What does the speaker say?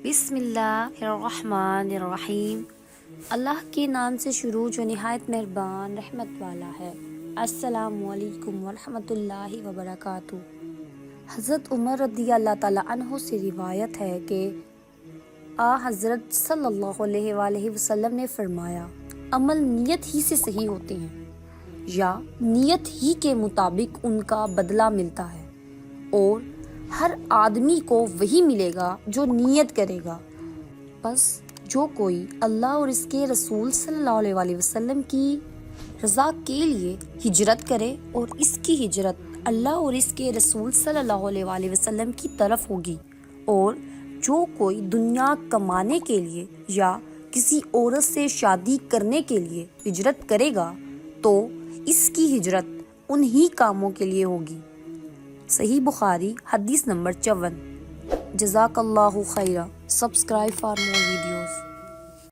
بسم اللہ الرحمن الرحیم۔ اللہ کے نام سے شروع جو نہایت مہربان رحمت والا ہے۔ السلام علیکم ورحمۃ اللہ وبرکاتہ۔ حضرت عمر رضی اللہ تعالیٰ عنہ سے روایت ہے کہ حضرت صلی اللہ علیہ وآلہ وسلم نے فرمایا، عمل نیت ہی سے صحیح ہوتے ہیں یا نیت ہی کے مطابق ان کا بدلا ملتا ہے، اور ہر آدمی کو وہی ملے گا جو نیت کرے گا۔ بس جو کوئی اللہ اور اس کے رسول صلی اللہ علیہ وآلہ وسلم کی رضا کے لیے ہجرت کرے، اور اس کی ہجرت اللہ اور اس کے رسول صلی اللہ علیہ وآلہ وسلم کی طرف ہوگی، اور جو کوئی دنیا کمانے کے لیے یا کسی عورت سے شادی کرنے کے لیے ہجرت کرے گا تو اس کی ہجرت انہی کاموں کے لیے ہوگی۔ صحیح بخاری حدیث نمبر 54۔ جزاک اللہ خیرہ۔ Subscribe for more videos.